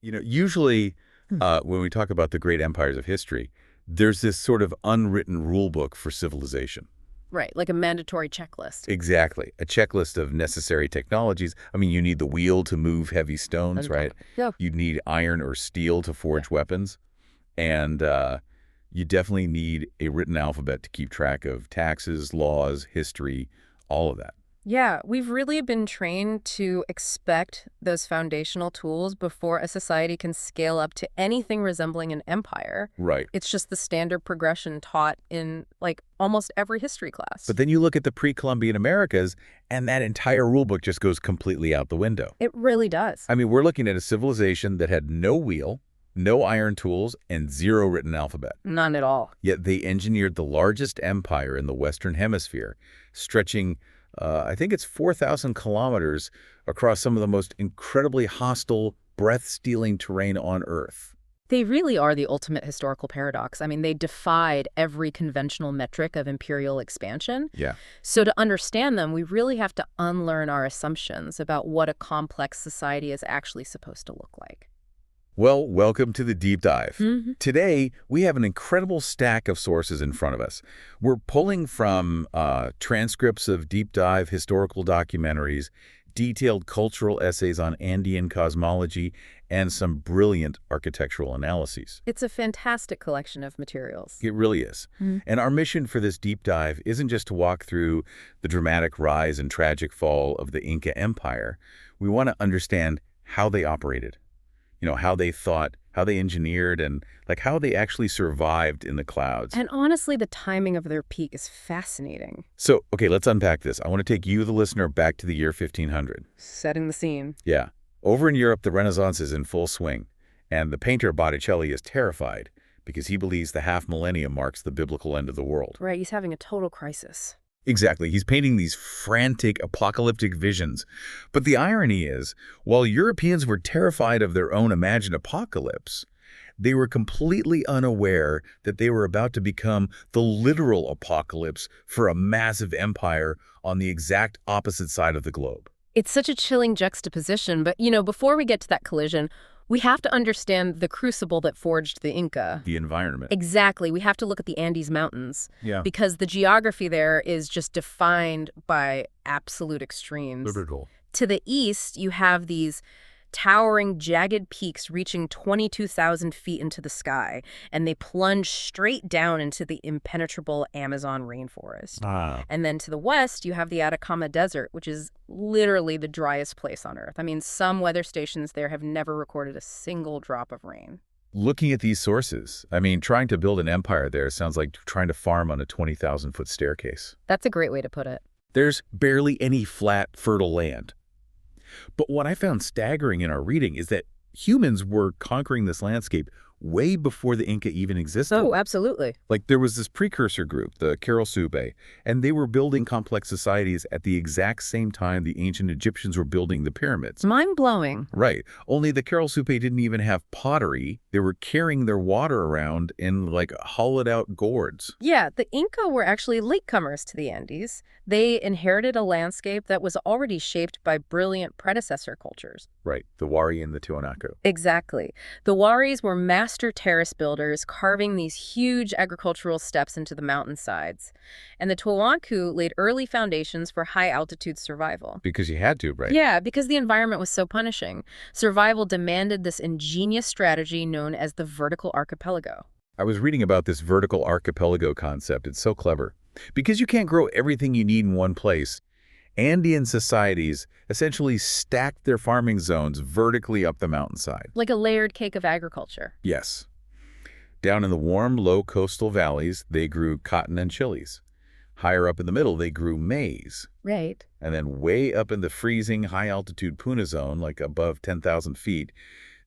Usually Hmm. when we talk about the great empires of history, there's this sort of unwritten rule book for civilization. Right, like a mandatory checklist. Exactly. A checklist of necessary technologies. I mean, you need the wheel to move heavy stones, right? Yeah. You need iron or steel to forge weapons. And you definitely need a written alphabet to keep track of taxes, laws, history, all of that. Yeah, we've really been trained to expect those foundational tools before a society can scale up to anything resembling an empire. Right. It's just the standard progression taught in, like, almost every history class. But then you look at the pre-Columbian Americas, and that entire rule book just goes completely out the window. It really does. I mean, we're looking at a civilization that had no wheel, no iron tools, and zero written alphabet. None at all. Yet they engineered the largest empire in the Western Hemisphere, stretching, I think it's 4,000 kilometers across some of the most incredibly hostile, breath-stealing terrain on Earth. They really are the ultimate historical paradox. I mean, they defied every conventional metric of imperial expansion. Yeah. So to understand them, we really have to unlearn our assumptions about what a complex society is actually supposed to look like. Well, welcome to the deep dive. Mm-hmm. Today, we have an incredible stack of sources in front of us. We're pulling from transcripts of deep dive historical documentaries, detailed cultural essays on Andean cosmology, and some brilliant architectural analyses. It's a fantastic collection of materials. It really is. Mm. And our mission for this deep dive isn't just to walk through the dramatic rise and tragic fall of the Inca Empire. We want to understand how they operated. How they thought, how they engineered, and how they actually survived in the clouds. And honestly, the timing of their peak is fascinating. So, okay, let's unpack this. I want to take you, the listener, back to the year 1500. Setting the scene. Yeah. Over in Europe, the Renaissance is in full swing, and the painter Botticelli is terrified because he believes the half millennium marks the biblical end of the world. Right, he's having a total crisis. Exactly. He's painting these frantic, apocalyptic visions. But the irony is, while Europeans were terrified of their own imagined apocalypse, they were completely unaware that they were about to become the literal apocalypse for a massive empire on the exact opposite side of the globe. It's such a chilling juxtaposition, but, before we get to that collision, we have to understand the crucible that forged the Inca. The environment. Exactly. We have to look at the Andes Mountains. Yeah. Because the geography there is just defined by absolute extremes. Biblical. To the east, you have these towering, jagged peaks reaching 22,000 feet into the sky, and they plunge straight down into the impenetrable Amazon rainforest. And then to the west, you have the Atacama Desert, which is literally the driest place on Earth. I mean, some weather stations there have never recorded a single drop of rain. Looking at these sources, I mean, trying to build an empire there sounds like trying to farm on a 20,000-foot staircase. That's a great way to put it. There's barely any flat, fertile land. But what I found staggering in our reading is that humans were conquering this landscape way before the Inca even existed. Oh, absolutely. There was this precursor group, the Caral-Supe, and they were building complex societies at the exact same time the ancient Egyptians were building the pyramids. Mind-blowing. Right. Only the Caral-Supe didn't even have pottery. They were carrying their water around in, hollowed-out gourds. Yeah, the Inca were actually latecomers to the Andes. They inherited a landscape that was already shaped by brilliant predecessor cultures. Right. The Wari and the Tiwanaku. Exactly. The Waris were master terrace builders, carving these huge agricultural steps into the mountainsides. And the Tiwanaku laid early foundations for high-altitude survival. Because you had to, right? Yeah, because the environment was so punishing. Survival demanded this ingenious strategy known as the vertical archipelago. I was reading about this vertical archipelago concept. It's so clever. Because you can't grow everything you need in one place, Andean societies essentially stacked their farming zones vertically up the mountainside. Like a layered cake of agriculture. Yes. Down in the warm, low coastal valleys, they grew cotton and chilies. Higher up in the middle, they grew maize. Right. And then way up in the freezing, high-altitude Puna zone, above 10,000 feet,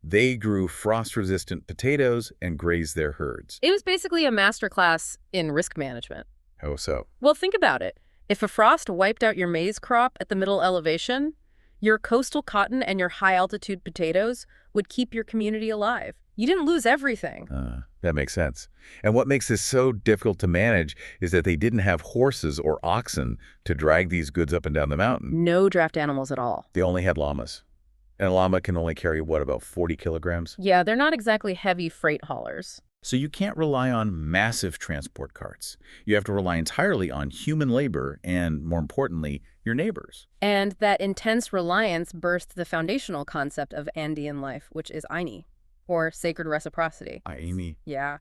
they grew frost-resistant potatoes and grazed their herds. It was basically a masterclass in risk management. How so? Well, think about it. If a frost wiped out your maize crop at the middle elevation, your coastal cotton and your high-altitude potatoes would keep your community alive. You didn't lose everything. That makes sense. And what makes this so difficult to manage is that they didn't have horses or oxen to drag these goods up and down the mountain. No draft animals at all. They only had llamas. And a llama can only carry, what, about 40 kilograms? Yeah, they're not exactly heavy freight haulers. So you can't rely on massive transport carts. You have to rely entirely on human labor and, more importantly, your neighbors. And that intense reliance birthed the foundational concept of Andean life, which is Aini, or sacred reciprocity. Aini. Yeah.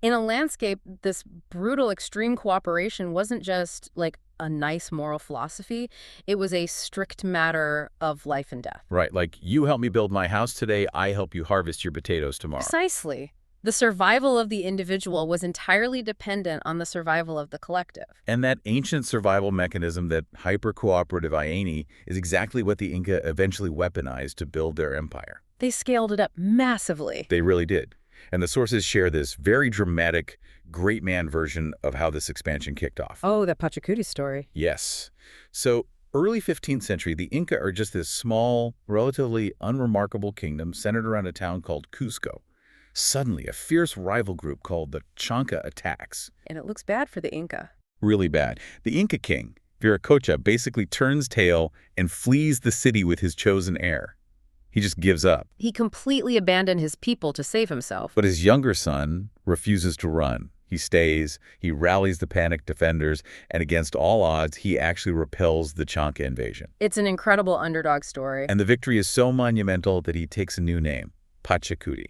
In a landscape, this brutal extreme cooperation wasn't just like a nice moral philosophy. It was a strict matter of life and death. Right, like you help me build my house today, I help you harvest your potatoes tomorrow. Precisely. The survival of the individual was entirely dependent on the survival of the collective. And that ancient survival mechanism, that hyper-cooperative Aini, is exactly what the Inca eventually weaponized to build their empire. They scaled it up massively. They really did. And the sources share this very dramatic, great man version of how this expansion kicked off. Oh, the Pachacuti story. Yes. So, early 15th century, the Inca are just this small, relatively unremarkable kingdom centered around a town called Cusco. Suddenly, a fierce rival group called the Chanca attacks. And it looks bad for the Inca. Really bad. The Inca king, Viracocha, basically turns tail and flees the city with his chosen heir. He just gives up. He completely abandoned his people to save himself. But his younger son refuses to run. He stays, he rallies the panicked defenders, and against all odds, he actually repels the Chanca invasion. It's an incredible underdog story. And the victory is so monumental that he takes a new name, Pachacuti,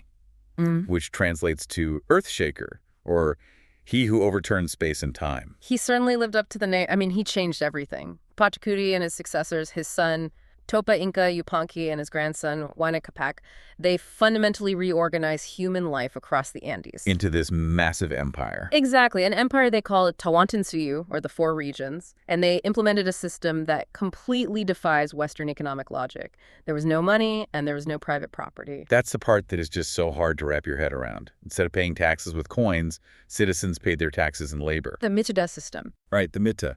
which translates to Earthshaker, or he who overturns space and time. He certainly lived up to the name. I mean, he changed everything. Pachacuti and his successors, his son, Topa Inca Yupanqui, and his grandson, Huayna Capac, they fundamentally reorganized human life across the Andes. Into this massive empire. Exactly. An empire they call Tawantinsuyu, or the Four Regions, and they implemented a system that completely defies Western economic logic. There was no money, and there was no private property. That's the part that is just so hard to wrap your head around. Instead of paying taxes with coins, citizens paid their taxes in labor. The Mituda system. Right, the mita.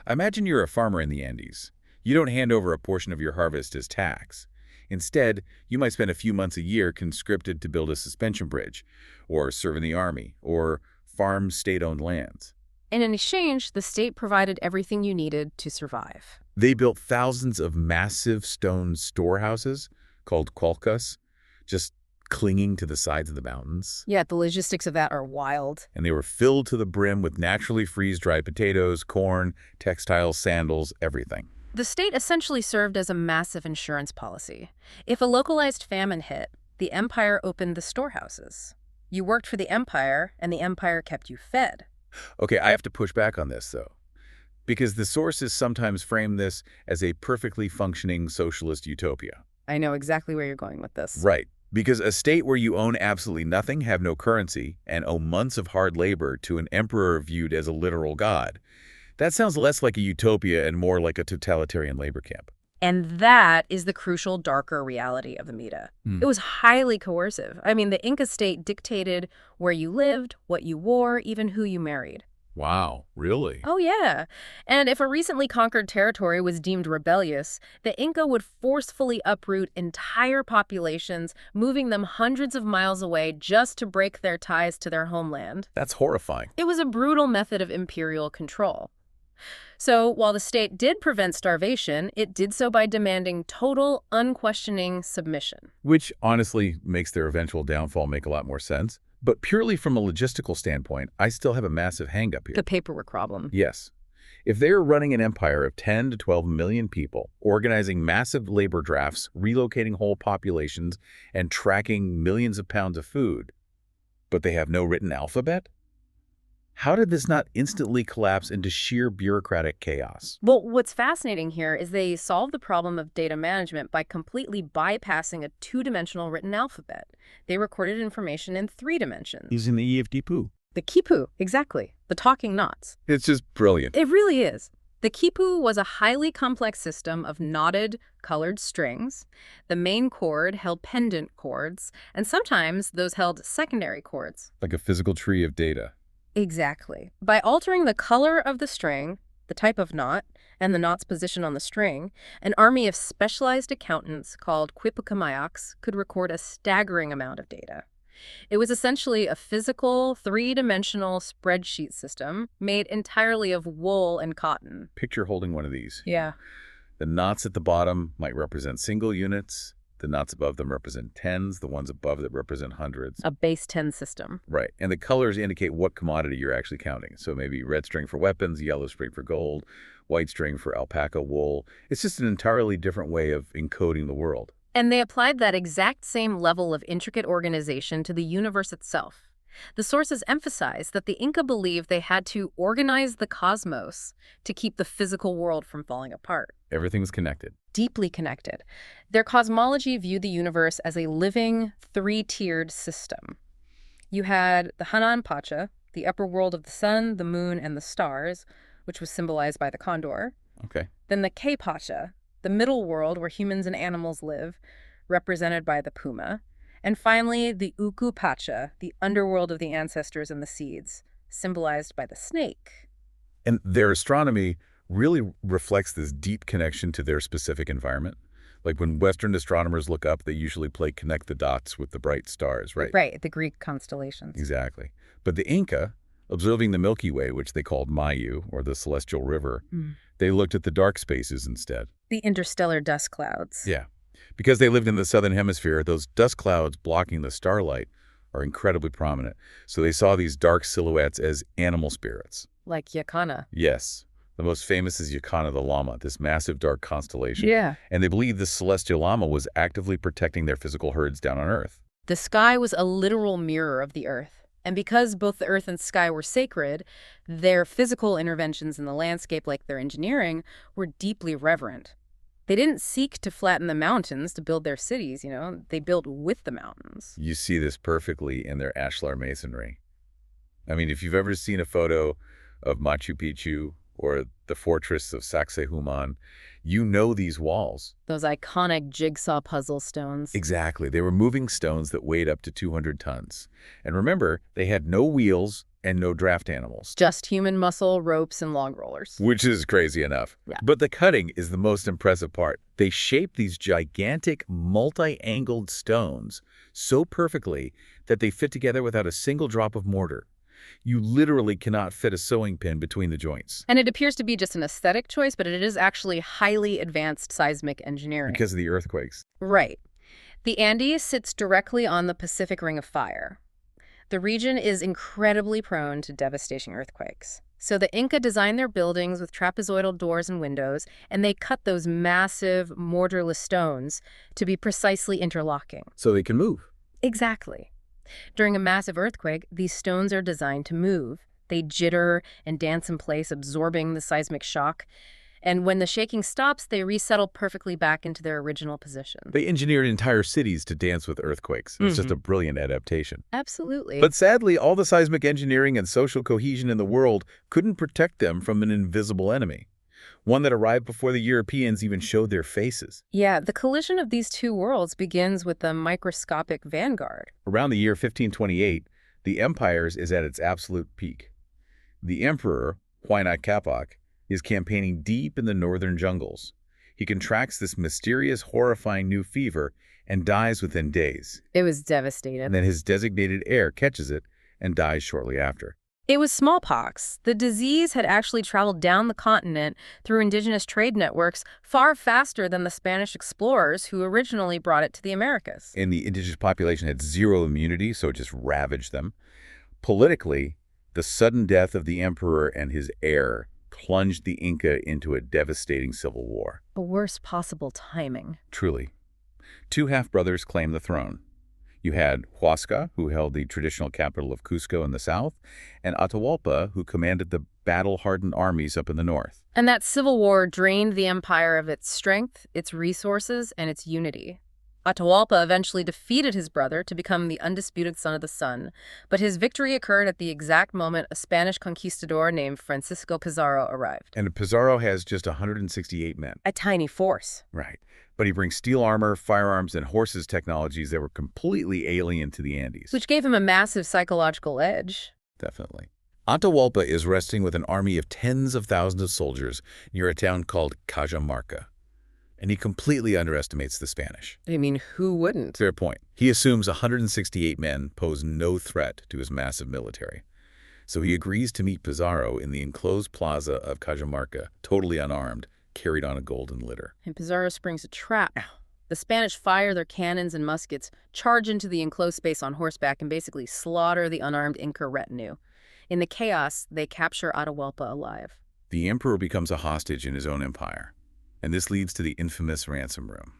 Imagine you're a farmer in the Andes. You don't hand over a portion of your harvest as tax. Instead, you might spend a few months a year conscripted to build a suspension bridge, or serve in the army, or farm state-owned lands. And in exchange, the state provided everything you needed to survive. They built thousands of massive stone storehouses, called colcas, just clinging to the sides of the mountains. Yeah, the logistics of that are wild. And they were filled to the brim with naturally freeze-dried potatoes, corn, textiles, sandals, everything. The state essentially served as a massive insurance policy. If a localized famine hit, the empire opened the storehouses. You worked for the empire, and the empire kept you fed. Okay, I have to push back on this, though, because the sources sometimes frame this as a perfectly functioning socialist utopia. I know exactly where you're going with this. Right, because a state where you own absolutely nothing, have no currency, and owe months of hard labor to an emperor viewed as a literal god, that sounds less like a utopia and more like a totalitarian labor camp. And that is the crucial, darker reality of the Mita. It was highly coercive. I mean, the Inca state dictated where you lived, what you wore, even who you married. Wow, really? Oh, yeah. And if a recently conquered territory was deemed rebellious, the Inca would forcefully uproot entire populations, moving them hundreds of miles away just to break their ties to their homeland. That's horrifying. It was a brutal method of imperial control. So while the state did prevent starvation, it did so by demanding total, unquestioning submission. Which honestly makes their eventual downfall make a lot more sense. But purely from a logistical standpoint, I still have a massive hang-up here. The paperwork problem. Yes. If they're running an empire of 10 to 12 million people, organizing massive labor drafts, relocating whole populations, and tracking millions of pounds of food, but they have no written alphabet? How did this not instantly collapse into sheer bureaucratic chaos? Well, what's fascinating here is they solved the problem of data management by completely bypassing a two-dimensional written alphabet. They recorded information in 3 dimensions. Using the EFDPU. The quipu, exactly. The talking knots. It's just brilliant. It really is. The quipu was a highly complex system of knotted, colored strings. The main chord held pendant chords, and sometimes those held secondary chords. Like a physical tree of data. Exactly. By altering the color of the string, the type of knot, and the knot's position on the string, an army of specialized accountants called quipucamayaks could record a staggering amount of data. It was essentially a physical, 3-dimensional spreadsheet system made entirely of wool and cotton. Picture holding one of these. Yeah. The knots at the bottom might represent single units. The knots above them represent tens, the ones above that represent hundreds. A base 10 system. Right. And the colors indicate what commodity you're actually counting. So maybe red string for weapons, yellow string for gold, white string for alpaca wool. It's just an entirely different way of encoding the world. And they applied that exact same level of intricate organization to the universe itself. The sources emphasize that the Inca believed they had to organize the cosmos to keep the physical world from falling apart. Everything was connected. Deeply connected. Their cosmology viewed the universe as a living, three-tiered system. You had the Hanan Pacha, the upper world of the sun, the moon, and the stars, which was symbolized by the condor. Okay. Then the K Pacha, the middle world where humans and animals live, represented by the puma. And finally, the Uku Pacha, the underworld of the ancestors and the seeds, symbolized by the snake. And their astronomy really reflects this deep connection to their specific environment. Like when Western astronomers look up, they usually play connect the dots with the bright stars, right? Right, the Greek constellations. Exactly. But the Inca, observing the Milky Way, which they called Mayu, or the Celestial River, they looked at the dark spaces instead. The interstellar dust clouds. Yeah. Because they lived in the southern hemisphere, those dust clouds blocking the starlight are incredibly prominent. So they saw these dark silhouettes as animal spirits. Like Yakana. Yes. The most famous is Yakana the llama, this massive dark constellation. Yeah. And they believed this celestial llama was actively protecting their physical herds down on Earth. The sky was a literal mirror of the earth. And because both the earth and sky were sacred, their physical interventions in the landscape, like their engineering, were deeply reverent. They didn't seek to flatten the mountains to build their cities, They built with the mountains. You see this perfectly in their ashlar masonry. I mean, if you've ever seen a photo of Machu Picchu or the fortress of Sacsayhuaman, you know these walls. Those iconic jigsaw puzzle stones. Exactly. They were moving stones that weighed up to 200 tons. And remember, they had no wheels and no draft animals. Just human muscle, ropes, and log rollers. Which is crazy enough. Yeah. But the cutting is the most impressive part. They shaped these gigantic, multi-angled stones so perfectly that they fit together without a single drop of mortar. You literally cannot fit a sewing pin between the joints. And it appears to be just an aesthetic choice, but it is actually highly advanced seismic engineering. Because of the earthquakes. Right. The Andes sits directly on the Pacific Ring of Fire. The region is incredibly prone to devastating earthquakes. So the Inca designed their buildings with trapezoidal doors and windows, and they cut those massive mortarless stones to be precisely interlocking. So they can move. Exactly. During a massive earthquake, these stones are designed to move. They jitter and dance in place, absorbing the seismic shock. And when the shaking stops, they resettle perfectly back into their original position. They engineered entire cities to dance with earthquakes. It's just a brilliant adaptation. Absolutely. But sadly, all the seismic engineering and social cohesion in the world couldn't protect them from an invisible enemy. One that arrived before the Europeans even showed their faces. Yeah, the collision of these two worlds begins with the microscopic vanguard. Around the year 1528, the empire is at its absolute peak. The emperor, Huayna Capac, is campaigning deep in the northern jungles. He contracts this mysterious, horrifying new fever and dies within days. It was devastating. And then his designated heir catches it and dies shortly after. It was smallpox. The disease had actually traveled down the continent through indigenous trade networks far faster than the Spanish explorers who originally brought it to the Americas. And the indigenous population had zero immunity, so it just ravaged them. Politically, the sudden death of the emperor and his heir plunged the Inca into a devastating civil war. The worst possible timing. Truly. Two half-brothers claimed the throne. You had Huasca, who held the traditional capital of Cusco in the south, and Atahualpa, who commanded the battle-hardened armies up in the north. And that civil war drained the empire of its strength, its resources, and its unity. Atahualpa eventually defeated his brother to become the undisputed son of the sun, but his victory occurred at the exact moment a Spanish conquistador named Francisco Pizarro arrived. And Pizarro has just 168 men. A tiny force. Right. But he brings steel armor, firearms, and horses technologies that were completely alien to the Andes. Which gave him a massive psychological edge. Definitely. Atahualpa is resting with an army of tens of thousands of soldiers near a town called Cajamarca. And he completely underestimates the Spanish. I mean, who wouldn't? Fair point. He assumes 168 men pose no threat to his massive military. So he agrees to meet Pizarro in the enclosed plaza of Cajamarca, totally unarmed, carried on a golden litter. And Pizarro springs a trap. The Spanish fire their cannons and muskets, charge into the enclosed space on horseback, and basically slaughter the unarmed Inca retinue. In the chaos, they capture Atahualpa alive. The emperor becomes a hostage in his own empire, and this leads to the infamous ransom room.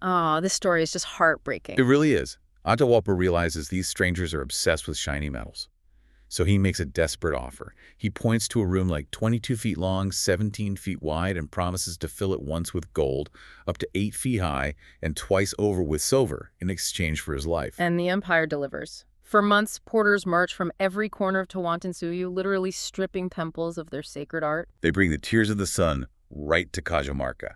Oh, this story is just heartbreaking. It really is. Atahualpa realizes these strangers are obsessed with shiny metals. So he makes a desperate offer. He points to a room like 22 feet long, 17 feet wide, and promises to fill it once with gold, up to 8 feet high, and twice over with silver in exchange for his life. And the empire delivers. For months, porters march from every corner of Tawantinsuyu, literally stripping temples of their sacred art. They bring the tears of the sun right to Cajamarca.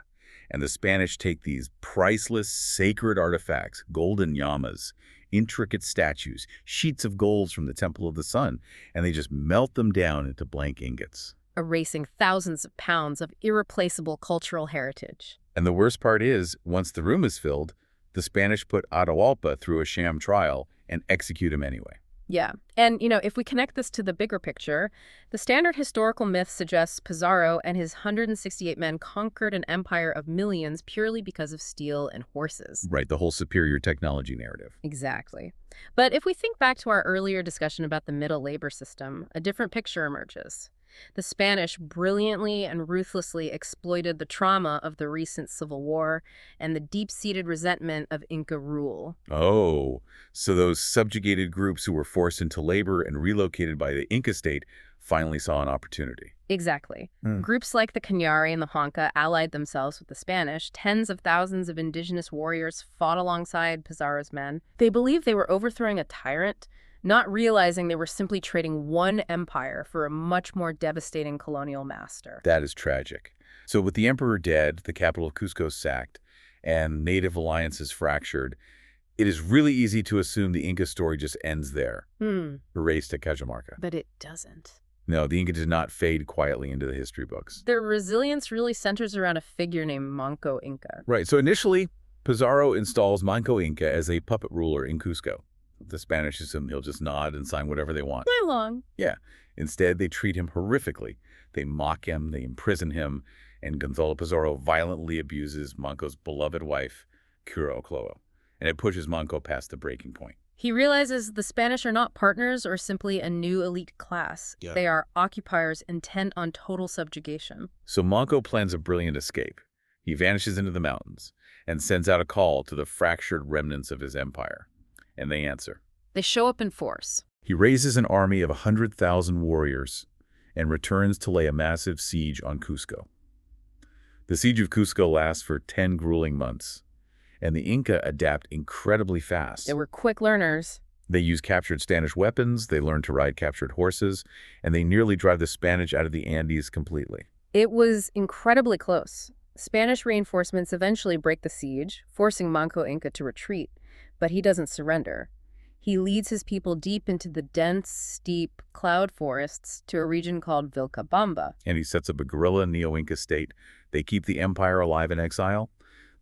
And the Spanish take these priceless, sacred artifacts, golden llamas, intricate statues, sheets of gold from the Temple of the Sun, and they just melt them down into blank ingots. Erasing thousands of pounds of irreplaceable cultural heritage. And the worst part is, once the room is filled, the Spanish put Atahualpa through a sham trial and execute him anyway. Yeah. And, if we connect this to the bigger picture, the standard historical myth suggests Pizarro and his 168 men conquered an empire of millions purely because of steel and horses. Right, the whole superior technology narrative. Exactly. But if we think back to our earlier discussion about the middle labor system, a different picture emerges. The Spanish brilliantly and ruthlessly exploited the trauma of the recent civil war and the deep-seated resentment of Inca rule. Oh, so those subjugated groups who were forced into labor and relocated by the Inca state finally saw an opportunity. Exactly. Groups like the Cañari and the Honca allied themselves with the Spanish. Tens of thousands of indigenous warriors fought alongside Pizarro's men. They believed they were overthrowing a tyrant, not realizing they were simply trading one empire for a much more devastating colonial master. That is tragic. So with the emperor dead, the capital of Cusco sacked, and native alliances fractured, it is really easy to assume the Inca story just ends there, erased at Cajamarca. But it doesn't. No, the Inca did not fade quietly into the history books. Their resilience really centers around a figure named Manco Inca. Right, so initially, Pizarro installs Manco Inca as a puppet ruler in Cusco. The Spanish assume he'll just nod and sign whatever they want. Play along. Yeah. Instead, they treat him horrifically. They mock him, they imprison him, and Gonzalo Pizarro violently abuses Manco's beloved wife, Cura Ocloa. And it pushes Manco past the breaking point. He realizes the Spanish are not partners or simply a new elite class. Yeah. They are occupiers intent on total subjugation. So Manco plans a brilliant escape. He vanishes into the mountains and sends out a call to the fractured remnants of his empire. And they answer. They show up in force. He raises an army of 100,000 warriors and returns to lay a massive siege on Cusco. The siege of Cusco lasts for 10 grueling months, and the Inca adapt incredibly fast. They were quick learners. They use captured Spanish weapons, they learn to ride captured horses, and they nearly drive the Spanish out of the Andes completely. It was incredibly close. Spanish reinforcements eventually break the siege, forcing Manco Inca to retreat. But he doesn't surrender. He leads his people deep into the dense, steep cloud forests to a region called Vilcabamba. And he sets up a guerrilla neo-Inca state. They keep the empire alive in exile.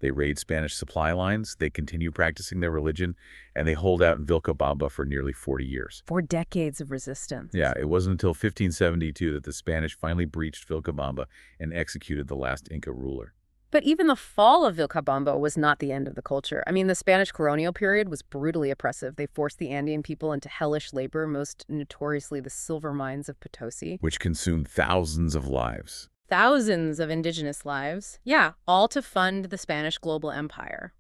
They raid Spanish supply lines. They continue practicing their religion. And they hold out in Vilcabamba for nearly 40 years. 4 decades of resistance. Yeah, it wasn't until 1572 that the Spanish finally breached Vilcabamba and executed the last Inca ruler. But even the fall of Vilcabamba was not the end of the culture. I mean, the Spanish colonial period was brutally oppressive. They forced the Andean people into hellish labor, most notoriously the silver mines of Potosi. Which consumed thousands of lives. Thousands of indigenous lives. Yeah, all to fund the Spanish global empire.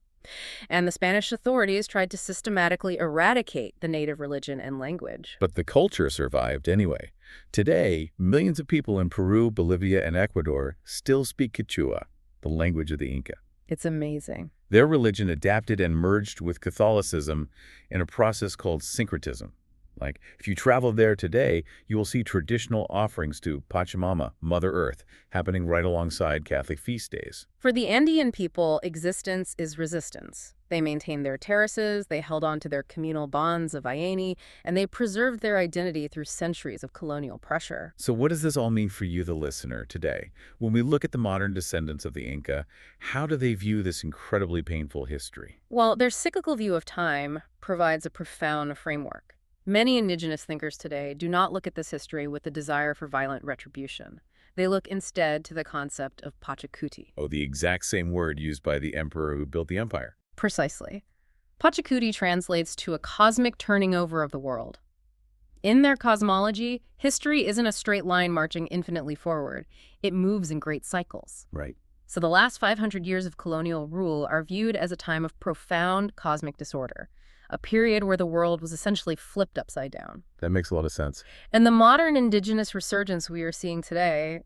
And the Spanish authorities tried to systematically eradicate the native religion and language. But the culture survived anyway. Today, millions of people in Peru, Bolivia, and Ecuador still speak Quechua, the language of the Inca. It's amazing. Their religion adapted and merged with Catholicism in a process called syncretism. Like, if you travel there today, you will see traditional offerings to Pachamama, Mother Earth, happening right alongside Catholic feast days. For the Andean people, existence is resistance. They maintained their terraces, they held on to their communal bonds of Ayeni, and they preserved their identity through centuries of colonial pressure. So what does this all mean for you, the listener, today? When we look at the modern descendants of the Inca, how do they view this incredibly painful history? Well, their cyclical view of time provides a profound framework. Many indigenous thinkers today do not look at this history with a desire for violent retribution. They look instead to the concept of Pachacuti. Oh, the exact same word used by the emperor who built the empire. Precisely. Pachacuti translates to a cosmic turning over of the world. In their cosmology, history isn't a straight line marching infinitely forward. It moves in great cycles. Right. So the last 500 years of colonial rule are viewed as a time of profound cosmic disorder, a period where the world was essentially flipped upside down. That makes a lot of sense. And the modern indigenous resurgence we are seeing today,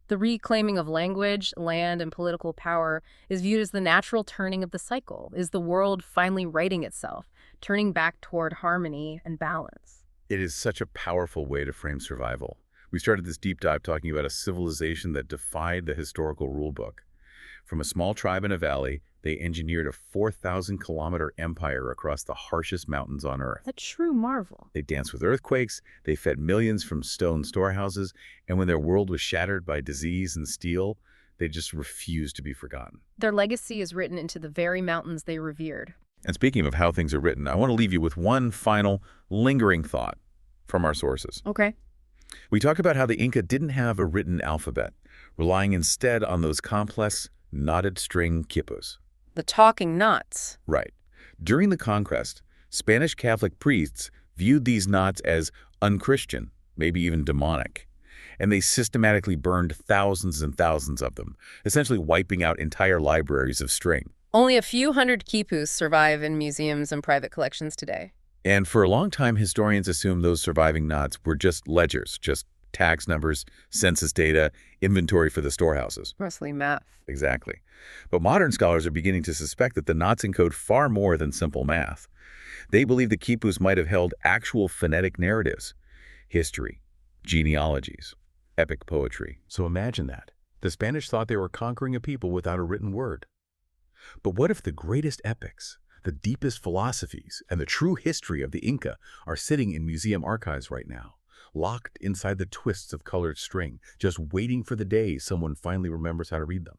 the reclaiming of language, land, and political power, is viewed as the natural turning of the cycle. Is the world finally righting itself, turning back toward harmony and balance? It is such a powerful way to frame survival. We started this deep dive talking about a civilization that defied the historical rulebook. From a small tribe in a valley, they engineered a 4,000-kilometer empire across the harshest mountains on Earth. A true marvel. They danced with earthquakes, they fed millions from stone storehouses, and when their world was shattered by disease and steel, they just refused to be forgotten. Their legacy is written into the very mountains they revered. And speaking of how things are written, I want to leave you with one final, lingering thought from our sources. Okay. We talk about how the Inca didn't have a written alphabet, relying instead on those complex, knotted string quipus. The talking knots. Right. During the conquest, Spanish Catholic priests viewed these knots as unchristian, maybe even demonic, and they systematically burned thousands and thousands of them, essentially wiping out entire libraries of string. Only a few hundred quipus survive in museums and private collections today. And for a long time, historians assumed those surviving knots were just ledgers, just tax numbers, census data, inventory for the storehouses. Mostly math. Exactly. But modern scholars are beginning to suspect that the knots encode far more than simple math. They believe the quipus might have held actual phonetic narratives, history, genealogies, epic poetry. So imagine that. The Spanish thought they were conquering a people without a written word. But what if the greatest epics, the deepest philosophies, and the true history of the Inca are sitting in museum archives right now, locked inside the twists of colored string, just waiting for the day someone finally remembers how to read them?